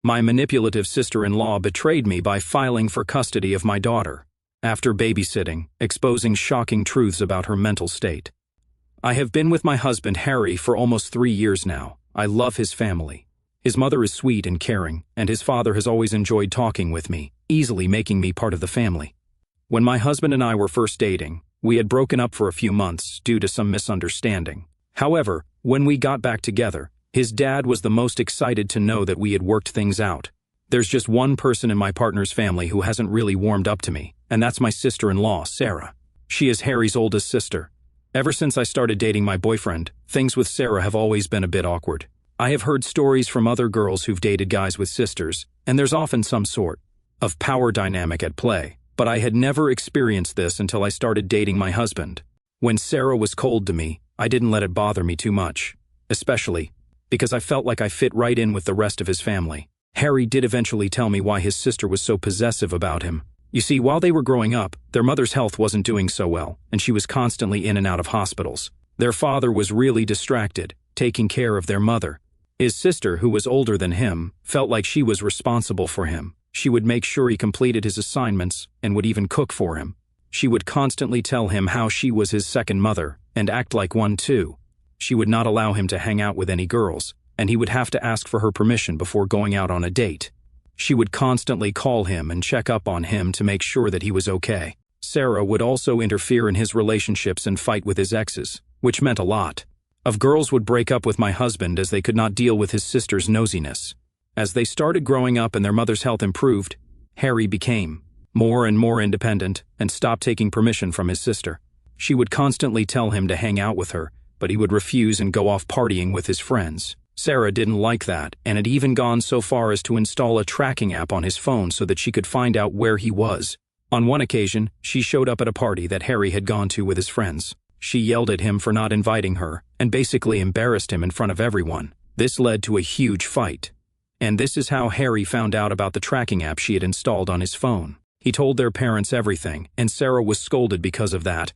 My manipulative sister-in-law betrayed me by filing for custody of my daughter, after babysitting, exposing shocking truths about her mental state. I have been with my husband Harry for almost 3 years now. I love his family. His mother is sweet and caring, and his father has always enjoyed talking with me, easily making me part of the family. When my husband and I were first dating, we had broken up for a few months due to some misunderstanding. However, when we got back together, his dad was the most excited to know that we had worked things out. There's just one person in my partner's family who hasn't really warmed up to me, and that's my sister-in-law, Sarah. She is Harry's oldest sister. Ever since I started dating my boyfriend, things with Sarah have always been a bit awkward. I have heard stories from other girls who've dated guys with sisters, and there's often some sort of power dynamic at play, but I had never experienced this until I started dating my husband. When Sarah was cold to me, I didn't let it bother me too much, especially because I felt like I fit right in with the rest of his family. Harry did eventually tell me why his sister was so possessive about him. You see, while they were growing up, their mother's health wasn't doing so well, and she was constantly in and out of hospitals. Their father was really distracted, taking care of their mother. His sister, who was older than him, felt like she was responsible for him. She would make sure he completed his assignments and would even cook for him. She would constantly tell him how she was his second mother and act like one too. She would not allow him to hang out with any girls, and he would have to ask for her permission before going out on a date. She would constantly call him and check up on him to make sure that he was okay. Sarah would also interfere in his relationships and fight with his exes, which meant a lot. Of girls would break up with my husband as they could not deal with his sister's nosiness. As they started growing up and their mother's health improved, Harry became more and more independent and stopped taking permission from his sister. She would constantly tell him to hang out with her, but he would refuse and go off partying with his friends. Sarah didn't like that, and had even gone so far as to install a tracking app on his phone so that she could find out where he was. On one occasion, she showed up at a party that Harry had gone to with his friends. She yelled at him for not inviting her, and basically embarrassed him in front of everyone. This led to a huge fight. And this is how Harry found out about the tracking app she had installed on his phone. He told their parents everything, and Sarah was scolded because of that.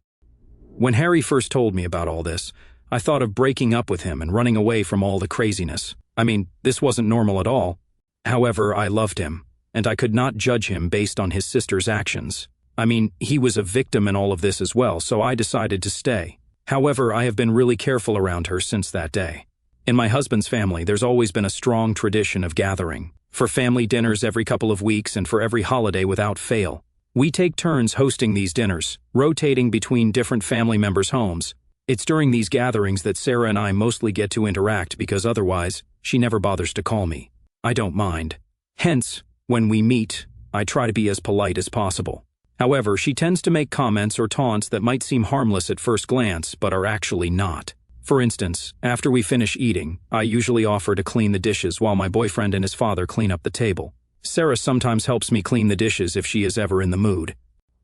When Harry first told me about all this, I thought of breaking up with him and running away from all the craziness. I mean, this wasn't normal at all. However, I loved him, and I could not judge him based on his sister's actions. I mean, he was a victim in all of this as well, so I decided to stay. However, I have been really careful around her since that day. In my husband's family, there's always been a strong tradition of gathering. For family dinners every couple of weeks and for every holiday without fail. We take turns hosting these dinners, rotating between different family members' homes. It's during these gatherings that Sarah and I mostly get to interact because otherwise, she never bothers to call me. I don't mind. Hence, when we meet, I try to be as polite as possible. However, she tends to make comments or taunts that might seem harmless at first glance, but are actually not. For instance, after we finish eating, I usually offer to clean the dishes while my boyfriend and his father clean up the table. Sarah sometimes helps me clean the dishes if she is ever in the mood.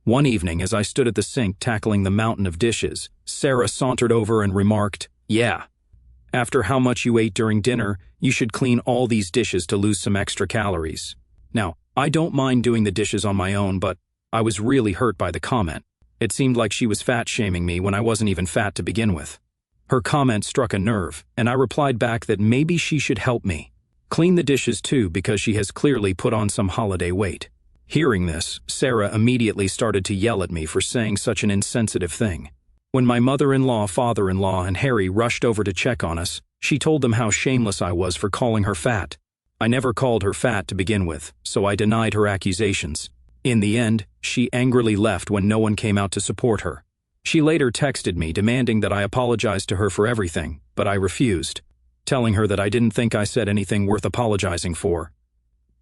One evening, as I stood at the sink tackling the mountain of dishes, Sarah sauntered over and remarked, "Yeah, after how much you ate during dinner, you should clean all these dishes to lose some extra calories." Now, I don't mind doing the dishes on my own, but I was really hurt by the comment. It seemed like she was fat-shaming me when I wasn't even fat to begin with. Her comment struck a nerve, and I replied back that maybe she should help me clean the dishes too because she has clearly put on some holiday weight. Hearing this, Sarah immediately started to yell at me for saying such an insensitive thing. When my mother-in-law, father-in-law, and Harry rushed over to check on us, she told them how shameless I was for calling her fat. I never called her fat to begin with, so I denied her accusations. In the end, she angrily left when no one came out to support her. She later texted me demanding that I apologize to her for everything, but I refused, telling her that I didn't think I said anything worth apologizing for.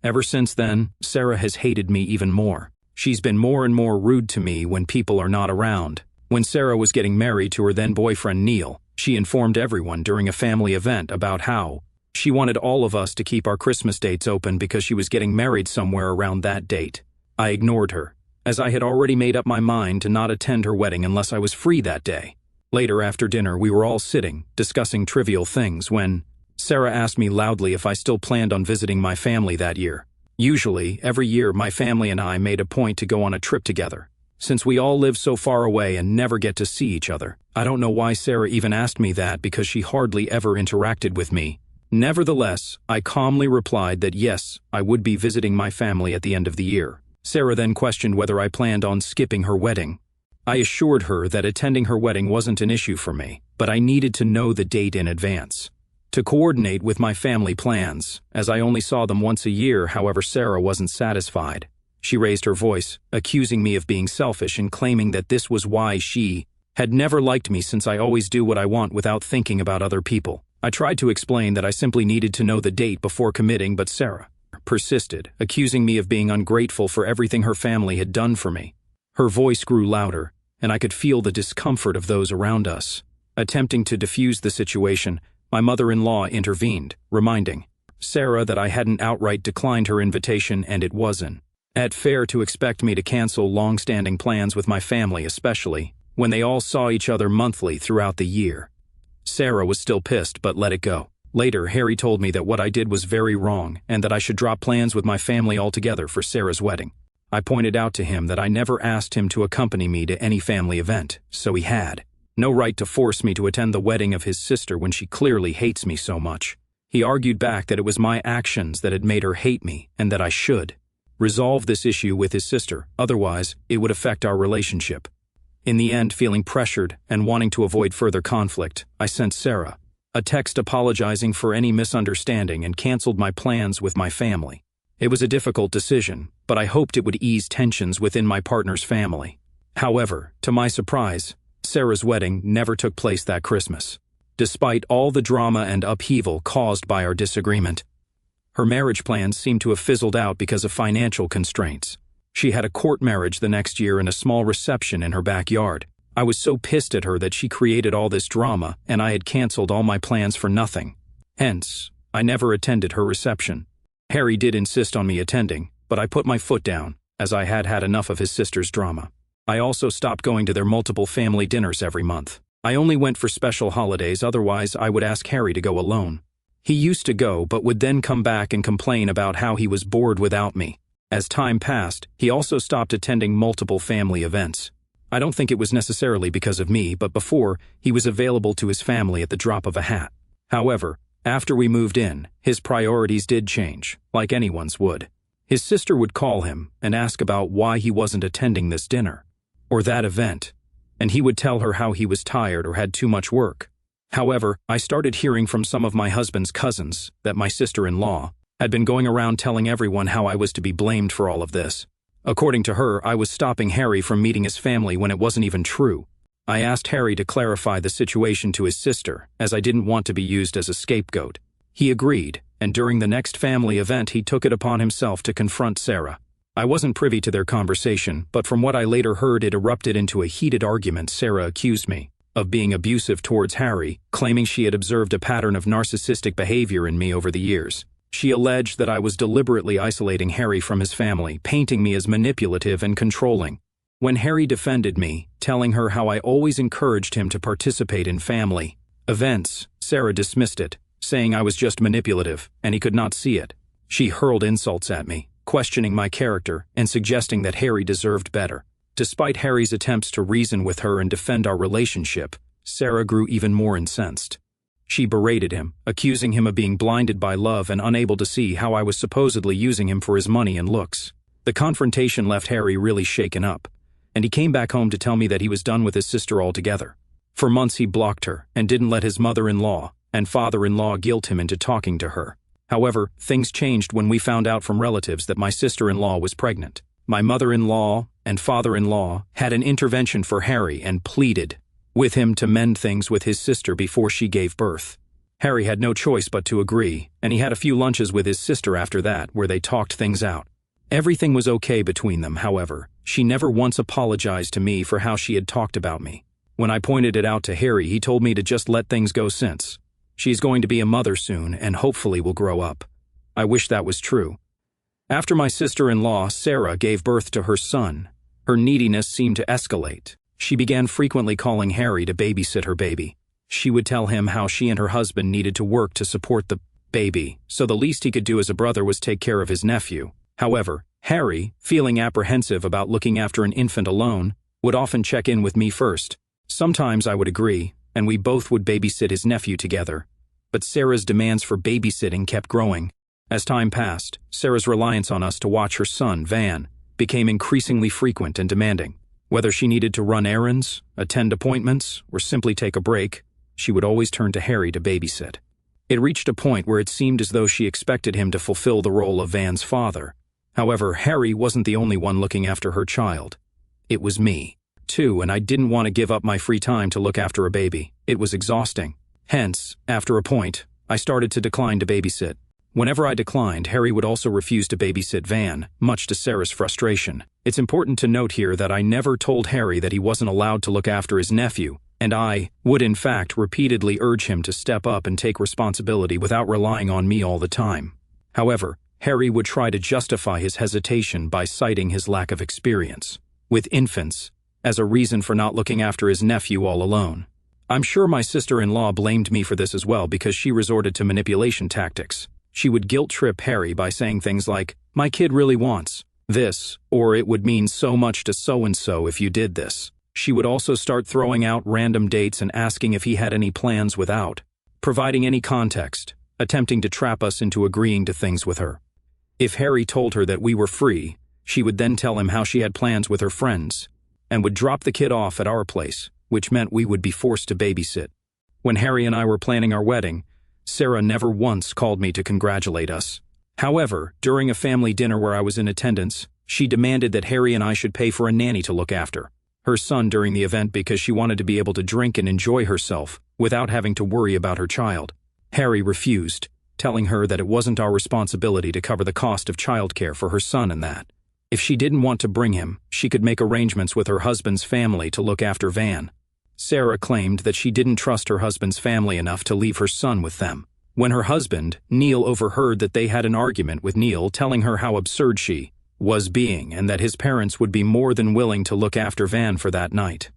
Ever since then, Sarah has hated me even more. She's been more and more rude to me when people are not around. When Sarah was getting married to her then-boyfriend Neil, she informed everyone during a family event about how she wanted all of us to keep our Christmas dates open because she was getting married somewhere around that date. I ignored her, as I had already made up my mind to not attend her wedding unless I was free that day. Later after dinner, we were all sitting, discussing trivial things when Sarah asked me loudly if I still planned on visiting my family that year. Usually, every year my family and I made a point to go on a trip together. Since we all live so far away and never get to see each other, I don't know why Sarah even asked me that because she hardly ever interacted with me. Nevertheless, I calmly replied that yes, I would be visiting my family at the end of the year. Sarah then questioned whether I planned on skipping her wedding. I assured her that attending her wedding wasn't an issue for me, but I needed to know the date in advance to coordinate with my family plans, as I only saw them once a year. However, Sarah wasn't satisfied. She raised her voice, accusing me of being selfish and claiming that this was why she had never liked me, since I always do what I want without thinking about other people. I tried to explain that I simply needed to know the date before committing, but Sarah persisted, accusing me of being ungrateful for everything her family had done for me. Her voice grew louder, and I could feel the discomfort of those around us. Attempting to defuse the situation, my mother-in-law intervened, reminding Sarah that I hadn't outright declined her invitation and it wasn't fair to expect me to cancel long-standing plans with my family, especially when they all saw each other monthly throughout the year. Sarah was still pissed but let it go. Later, Harry told me that what I did was very wrong and that I should drop plans with my family altogether for Sarah's wedding. I pointed out to him that I never asked him to accompany me to any family event, so he had no right to force me to attend the wedding of his sister when she clearly hates me so much. He argued back that it was my actions that had made her hate me and that I should resolve this issue with his sister, otherwise it would affect our relationship. In the end, feeling pressured and wanting to avoid further conflict, I sent Sarah a text apologizing for any misunderstanding and canceled my plans with my family. It was a difficult decision, but I hoped it would ease tensions within my partner's family. However, to my surprise, Sarah's wedding never took place that Christmas. Despite all the drama and upheaval caused by our disagreement, her marriage plans seemed to have fizzled out because of financial constraints. She had a court marriage the next year and a small reception in her backyard. I was so pissed at her that she created all this drama and I had canceled all my plans for nothing. Hence, I never attended her reception. Harry did insist on me attending, but I put my foot down, as I had had enough of his sister's drama. I also stopped going to their multiple family dinners every month. I only went for special holidays, otherwise I would ask Harry to go alone. He used to go but would then come back and complain about how he was bored without me. As time passed, he also stopped attending multiple family events. I don't think it was necessarily because of me, but before, he was available to his family at the drop of a hat. However, after we moved in, his priorities did change, like anyone's would. His sister would call him and ask about why he wasn't attending this dinner or that event, and he would tell her how he was tired or had too much work. However, I started hearing from some of my husband's cousins that my sister-in-law had been going around telling everyone how I was to be blamed for all of this. According to her, I was stopping Harry from meeting his family when it wasn't even true. I asked Harry to clarify the situation to his sister, as I didn't want to be used as a scapegoat. He agreed, and during the next family event he took it upon himself to confront Sarah. I wasn't privy to their conversation, but from what I later heard it erupted into a heated argument. Sarah accused me of being abusive towards Harry, claiming she had observed a pattern of narcissistic behavior in me over the years. She alleged that I was deliberately isolating Harry from his family, painting me as manipulative and controlling. When Harry defended me, telling her how I always encouraged him to participate in family events, Sarah dismissed it, saying I was just manipulative and he could not see it. She hurled insults at me, questioning my character and suggesting that Harry deserved better. Despite Harry's attempts to reason with her and defend our relationship, Sarah grew even more incensed. She berated him, accusing him of being blinded by love and unable to see how I was supposedly using him for his money and looks. The confrontation left Harry really shaken up, and he came back home to tell me that he was done with his sister altogether. For months he blocked her and didn't let his mother-in-law and father-in-law guilt him into talking to her. However, things changed when we found out from relatives that my sister-in-law was pregnant. My mother-in-law and father-in-law had an intervention for Harry and pleaded with him to mend things with his sister before she gave birth. Harry had no choice but to agree, and he had a few lunches with his sister after that where they talked things out. Everything was okay between them. However, she never once apologized to me for how she had talked about me. When I pointed it out to Harry, he told me to just let things go since she's going to be a mother soon and hopefully will grow up. I wish that was true. After my sister-in-law, Sarah, gave birth to her son, her neediness seemed to escalate. She began frequently calling Harry to babysit her baby. She would tell him how she and her husband needed to work to support the baby, so the least he could do as a brother was take care of his nephew. However, Harry, feeling apprehensive about looking after an infant alone, would often check in with me first. Sometimes I would agree, and we both would babysit his nephew together. but Sarah's demands for babysitting kept growing. As time passed, Sarah's reliance on us to watch her son, Van, became increasingly frequent and demanding. Whether she needed to run errands, attend appointments, or simply take a break, she would always turn to Harry to babysit. It reached a point where it seemed as though she expected him to fulfill the role of Van's father. However, Harry wasn't the only one looking after her child. It was me, too, and I didn't want to give up my free time to look after a baby. It was exhausting. Hence, after a point, I started to decline to babysit. Whenever I declined, Harry would also refuse to babysit Van, much to Sarah's frustration. It's important to note here that I never told Harry that he wasn't allowed to look after his nephew, and I would in fact repeatedly urge him to step up and take responsibility without relying on me all the time. However, Harry would try to justify his hesitation by citing his lack of experience with infants as a reason for not looking after his nephew all alone. I'm sure my sister-in-law blamed me for this as well because she resorted to manipulation tactics. She would guilt-trip Harry by saying things like, "My kid really wants this," or "It would mean so much to so-and-so if you did this." She would also start throwing out random dates and asking if he had any plans without providing any context, attempting to trap us into agreeing to things with her. If Harry told her that we were free, she would then tell him how she had plans with her friends, and would drop the kid off at our place, which meant we would be forced to babysit. When Harry and I were planning our wedding, Sarah never once called me to congratulate us. However, during a family dinner where I was in attendance, she demanded that Harry and I should pay for a nanny to look after her son during the event because she wanted to be able to drink and enjoy herself without having to worry about her child. Harry refused, telling her that it wasn't our responsibility to cover the cost of childcare for her son and that if she didn't want to bring him, she could make arrangements with her husband's family to look after Van. Sarah claimed that she didn't trust her husband's family enough to leave her son with them. When her husband, Neil, overheard that they had an argument with Neil telling her how absurd she was being and that his parents would be more than willing to look after Van for that night.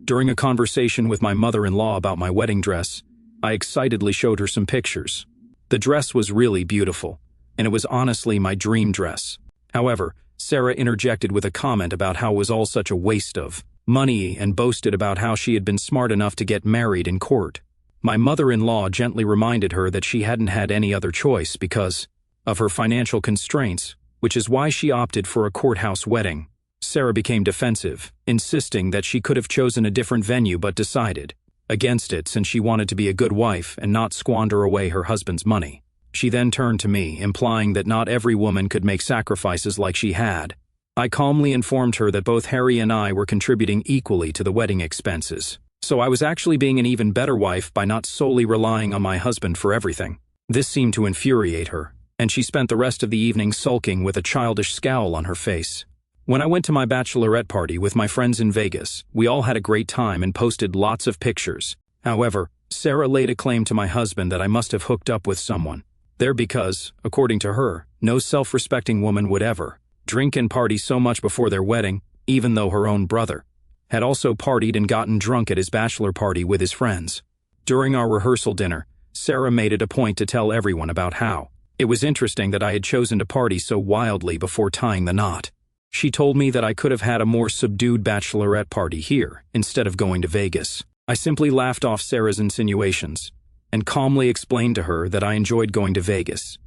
During a conversation with my mother-in-law about my wedding dress, I excitedly showed her some pictures. The dress was really beautiful, and it was honestly my dream dress. However, Sarah interjected with a comment about how it was all such a waste of money and boasted about how she had been smart enough to get married in court. My mother-in-law gently reminded her that she hadn't had any other choice because of her financial constraints, which is why she opted for a courthouse wedding. Sarah became defensive, insisting that she could have chosen a different venue but decided against it since she wanted to be a good wife and not squander away her husband's money. She then turned to me, implying that not every woman could make sacrifices like she had. I calmly informed her that both Harry and I were contributing equally to the wedding expenses, so I was actually being an even better wife by not solely relying on my husband for everything. This seemed to infuriate her, and she spent the rest of the evening sulking with a childish scowl on her face. When I went to my bachelorette party with my friends in Vegas, we all had a great time and posted lots of pictures. However, Sarah laid a claim to my husband that I must have hooked up with someone there because, according to her, no self-respecting woman would ever drink and party so much before their wedding, even though her own brother had also partied and gotten drunk at his bachelor party with his friends. During our rehearsal dinner, Sarah made it a point to tell everyone about how it was interesting that I had chosen to party so wildly before tying the knot. She told me that I could have had a more subdued bachelorette party here instead of going to Vegas. I simply laughed off Sarah's insinuations and calmly explained to her that I enjoyed going to Vegas.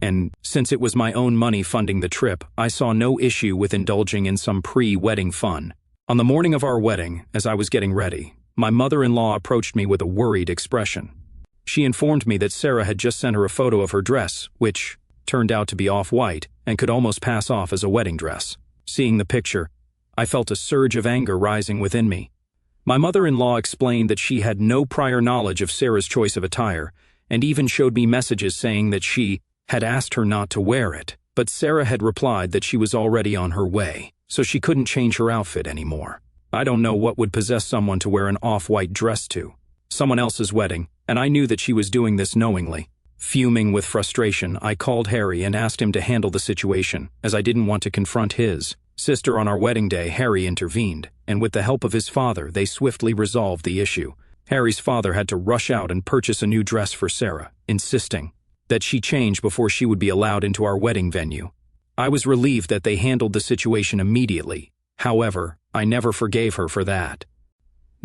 And since it was my own money funding the trip, I saw no issue with indulging in some pre-wedding fun. On the morning of our wedding, as I was getting ready, my mother-in-law approached me with a worried expression. She informed me that Sarah had just sent her a photo of her dress, which turned out to be off-white and could almost pass off as a wedding dress. Seeing the picture, I felt a surge of anger rising within me. My mother-in-law explained that she had no prior knowledge of Sarah's choice of attire, and even showed me messages saying that she had asked her not to wear it, but Sarah had replied that she was already on her way, so she couldn't change her outfit anymore. I don't know what would possess someone to wear an off-white dress to someone else's wedding, and I knew that she was doing this knowingly. Fuming with frustration, I called Harry and asked him to handle the situation, as I didn't want to confront his sister on our wedding day. Harry intervened, and with the help of his father, they swiftly resolved the issue. Harry's father had to rush out and purchase a new dress for Sarah, insisting that she change before she would be allowed into our wedding venue. I was relieved that they handled the situation immediately. However, I never forgave her for that.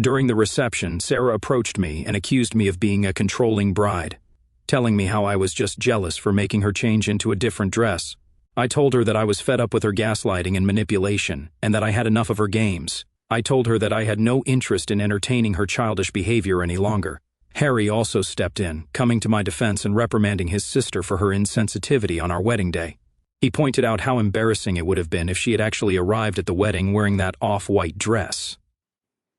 During the reception, Sarah approached me and accused me of being a controlling bride. telling me how I was just jealous for making her change into a different dress. I told her that I was fed up with her gaslighting and manipulation, and that I had enough of her games. I told her that I had no interest in entertaining her childish behavior any longer. Harry also stepped in, coming to my defense and reprimanding his sister for her insensitivity on our wedding day. He pointed out how embarrassing it would have been if she had actually arrived at the wedding wearing that off-white dress.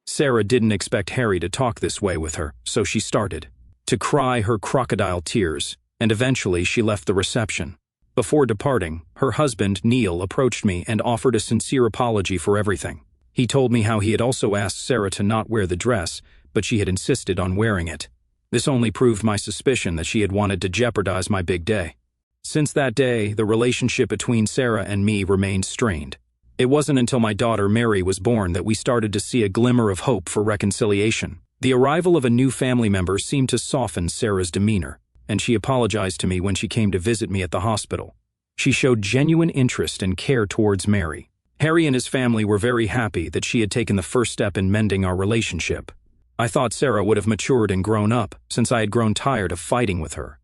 Sarah didn't expect Harry to talk this way with her, so she started to cry her crocodile tears, and eventually she left the reception. Before departing, her husband, Neil, approached me and offered a sincere apology for everything. He told me how he had also asked Sarah to not wear the dress, but she had insisted on wearing it. This only proved my suspicion that she had wanted to jeopardize my big day. Since that day, the relationship between Sarah and me remained strained. It wasn't until my daughter Mary was born that we started to see a glimmer of hope for reconciliation. The arrival of a new family member seemed to soften Sarah's demeanor, and she apologized to me when she came to visit me at the hospital. She showed genuine interest and care towards Mary. Harry and his family were very happy that she had taken the first step in mending our relationship. I thought Sarah would have matured and grown up, since I had grown tired of fighting with her.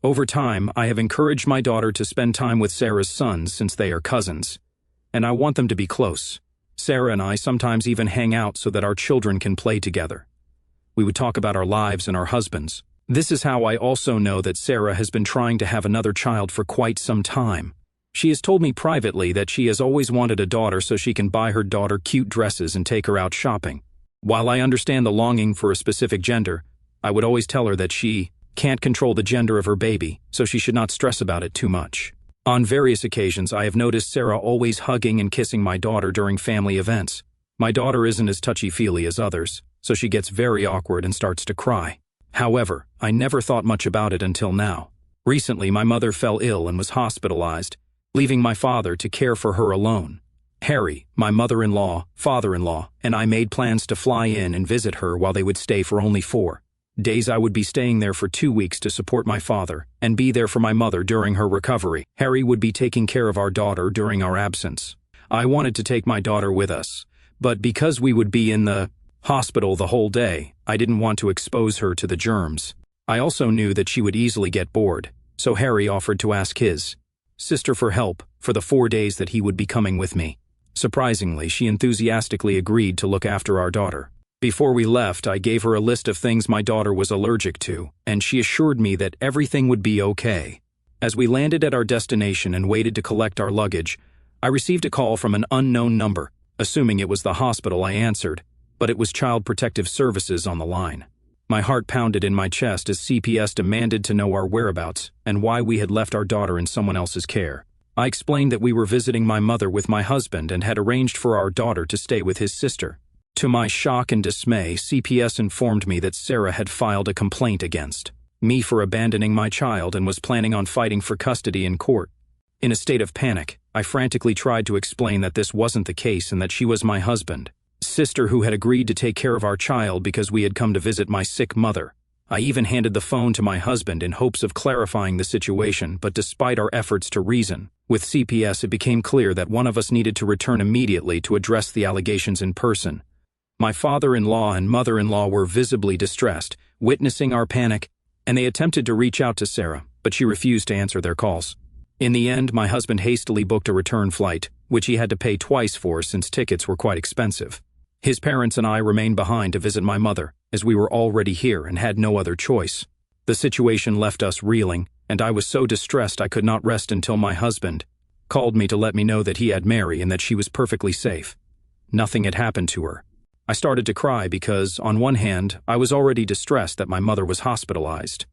Over time, I have encouraged my daughter to spend time with Sarah's sons since they are cousins, and I want them to be close. Sarah and I sometimes even hang out so that our children can play together. We would talk about our lives and our husbands. This is how I also know that Sarah has been trying to have another child for quite some time. She has told me privately that she has always wanted a daughter so she can buy her daughter cute dresses and take her out shopping. While I understand the longing for a specific gender, I would always tell her that she can't control the gender of her baby, so she should not stress about it too much. On various occasions, I have noticed Sarah always hugging and kissing my daughter during family events. My daughter isn't as touchy-feely as others, so she gets very awkward and starts to cry. However, I never thought much about it until now. Recently, my mother fell ill and was hospitalized, leaving my father to care for her alone. Harry, my mother-in-law, father-in-law, and I made plans to fly in and visit her while they would stay for only 4 days. I would be staying there for 2 weeks to support my father and be there for my mother during her recovery. Harry would be taking care of our daughter during our absence. I wanted to take my daughter with us, but because we would be in the hospital the whole day, I didn't want to expose her to the germs. I also knew that she would easily get bored, so Harry offered to ask his sister for help for the 4 days that he would be coming with me. Surprisingly, she enthusiastically agreed to look after our daughter. Before we left, I gave her a list of things my daughter was allergic to, and she assured me that everything would be okay. As we landed at our destination and waited to collect our luggage, I received a call from an unknown number. Assuming it was the hospital, I answered, but it was Child Protective Services on the line. My heart pounded in my chest as CPS demanded to know our whereabouts and why we had left our daughter in someone else's care. I explained that we were visiting my mother with my husband and had arranged for our daughter to stay with his sister. To my shock and dismay, CPS informed me that Sarah had filed a complaint against me for abandoning my child and was planning on fighting for custody in court. In a state of panic, I frantically tried to explain that this wasn't the case and that she was my husband's sister who had agreed to take care of our child because we had come to visit my sick mother. I even handed the phone to my husband in hopes of clarifying the situation, but despite our efforts to reason with CPS, it became clear that one of us needed to return immediately to address the allegations in person. My father-in-law and mother-in-law were visibly distressed, witnessing our panic, and they attempted to reach out to Sarah, but she refused to answer their calls. In the end, my husband hastily booked a return flight, which he had to pay twice for since tickets were quite expensive. His parents and I remained behind to visit my mother, as we were already here and had no other choice. The situation left us reeling, and I was so distressed I could not rest until my husband called me to let me know that he had Mary and that she was perfectly safe. Nothing had happened to her. I started to cry because, on one hand, I was already distressed that my mother was hospitalized,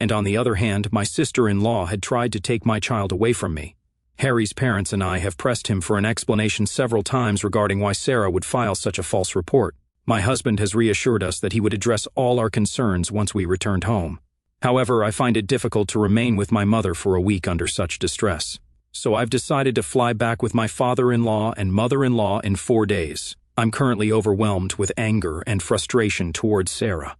and on the other hand, my sister-in-law had tried to take my child away from me. Harry's parents and I have pressed him for an explanation several times regarding why Sarah would file such a false report. My husband has reassured us that he would address all our concerns once we returned home. However, I find it difficult to remain with my mother for a week under such distress. So I've decided to fly back with my father-in-law and mother-in-law in 4 days. I'm currently overwhelmed with anger and frustration towards Sarah.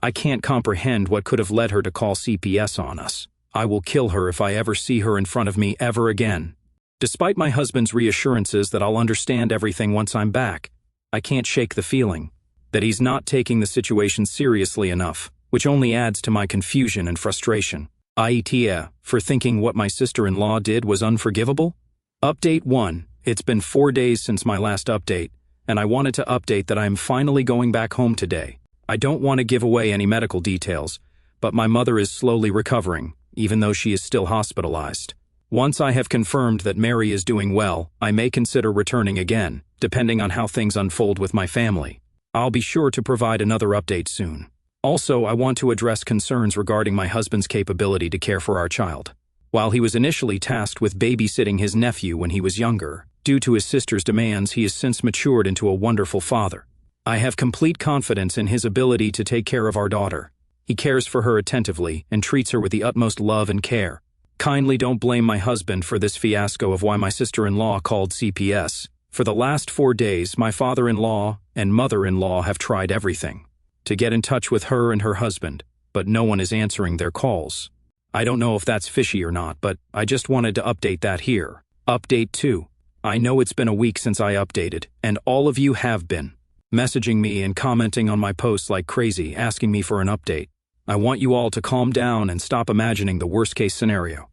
I can't comprehend what could have led her to call CPS on us. I will kill her if I ever see her in front of me ever again. Despite my husband's reassurances that I'll understand everything once I'm back, I can't shake the feeling that he's not taking the situation seriously enough, which only adds to my confusion and frustration. IETA, for thinking what my sister-in-law did was unforgivable? Update 1. It's been 4 days since my last update, and I wanted to update that I am finally going back home today. I don't want to give away any medical details, but my mother is slowly recovering, even though she is still hospitalized. Once I have confirmed that Mary is doing well, I may consider returning again, depending on how things unfold with my family. I'll be sure to provide another update soon. Also, I want to address concerns regarding my husband's capability to care for our child. While he was initially tasked with babysitting his nephew when he was younger, due to his sister's demands, he has since matured into a wonderful father. I have complete confidence in his ability to take care of our daughter. He cares for her attentively and treats her with the utmost love and care. Kindly don't blame my husband for this fiasco of why my sister-in-law called CPS. For the last 4 days, my father-in-law and mother-in-law have tried everything to get in touch with her and her husband, but no one is answering their calls. I don't know if that's fishy or not, but I just wanted to update that here. Update 2. I know it's been a week since I updated, and all of you have been messaging me and commenting on my posts like crazy, asking me for an update. I want you all to calm down and stop imagining the worst-case scenario.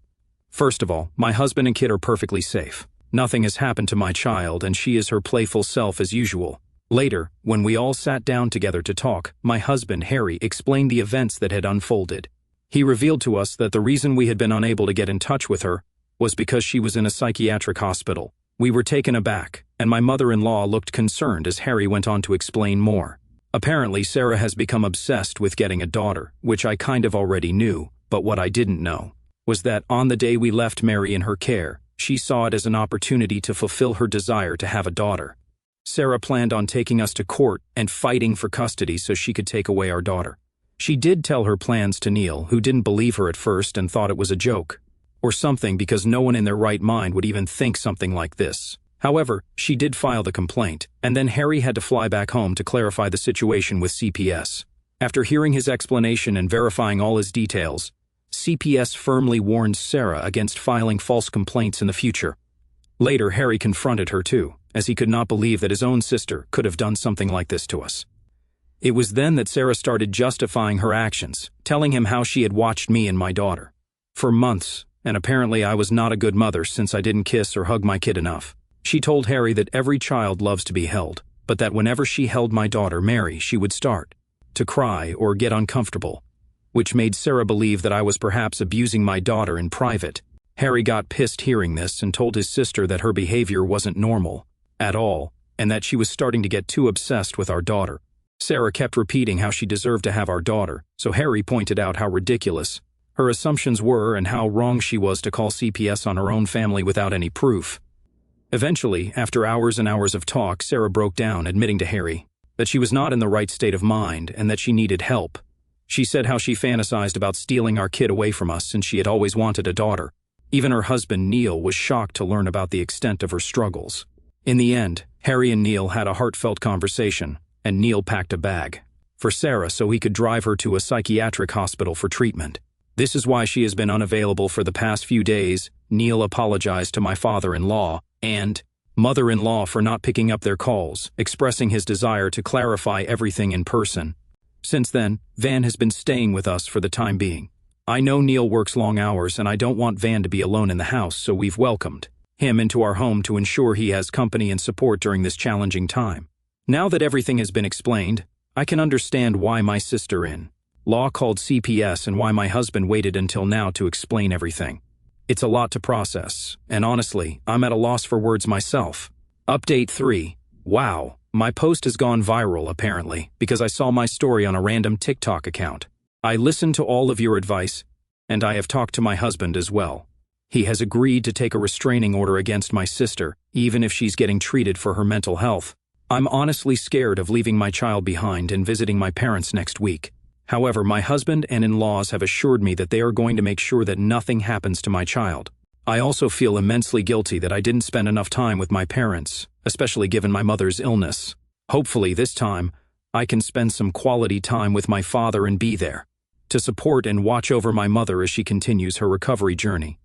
First of all, my husband and kid are perfectly safe. Nothing has happened to my child, and she is her playful self as usual. Later, when we all sat down together to talk, my husband, Harry, explained the events that had unfolded. He revealed to us that the reason we had been unable to get in touch with her was because she was in a psychiatric hospital. We were taken aback, and my mother-in-law looked concerned as Harry went on to explain more. Apparently, Sarah has become obsessed with getting a daughter, which I kind of already knew, but what I didn't know was that on the day we left Mary in her care, she saw it as an opportunity to fulfill her desire to have a daughter. Sarah planned on taking us to court and fighting for custody so she could take away our daughter. She did tell her plans to Neil, who didn't believe her at first and thought it was a joke or something, because no one in their right mind would even think something like this. However, she did file the complaint, and then Harry had to fly back home to clarify the situation with CPS. After hearing his explanation and verifying all his details, CPS firmly warned Sarah against filing false complaints in the future. Later, Harry confronted her too, as he could not believe that his own sister could have done something like this to us. It was then that Sarah started justifying her actions, telling him how she had watched me and my daughter for months, and apparently I was not a good mother since I didn't kiss or hug my kid enough. She told Harry that every child loves to be held, but that whenever she held my daughter, Mary, she would start to cry or get uncomfortable, which made Sarah believe that I was perhaps abusing my daughter in private. Harry got pissed hearing this and told his sister that her behavior wasn't normal at all, and that she was starting to get too obsessed with our daughter. Sarah kept repeating how she deserved to have our daughter, so Harry pointed out how ridiculous her assumptions were and how wrong she was to call CPS on her own family without any proof. Eventually, after hours and hours of talk, Sarah broke down, admitting to Harry that she was not in the right state of mind and that she needed help. She said how she fantasized about stealing our kid away from us since she had always wanted a daughter. Even her husband, Neil, was shocked to learn about the extent of her struggles. In the end, Harry and Neil had a heartfelt conversation, and Neil packed a bag for Sarah so he could drive her to a psychiatric hospital for treatment. This is why she has been unavailable for the past few days. Neil apologized to my father-in-law and mother-in-law for not picking up their calls, expressing his desire to clarify everything in person. Since then, Van has been staying with us for the time being. I know Neil works long hours and I don't want Van to be alone in the house, so we've welcomed him into our home to ensure he has company and support during this challenging time. Now that everything has been explained, I can understand why my sister-in-law called CPS and why my husband waited until now to explain everything. It's a lot to process, and honestly, I'm at a loss for words myself. Update 3. Wow, my post has gone viral apparently, because I saw my story on a random TikTok account. I listened to all of your advice, and I have talked to my husband as well. He has agreed to take a restraining order against my sister, even if she's getting treated for her mental health. I'm honestly scared of leaving my child behind and visiting my parents next week. However, my husband and in-laws have assured me that they are going to make sure that nothing happens to my child. I also feel immensely guilty that I didn't spend enough time with my parents, especially given my mother's illness. Hopefully this time, I can spend some quality time with my father and be there to support and watch over my mother as she continues her recovery journey.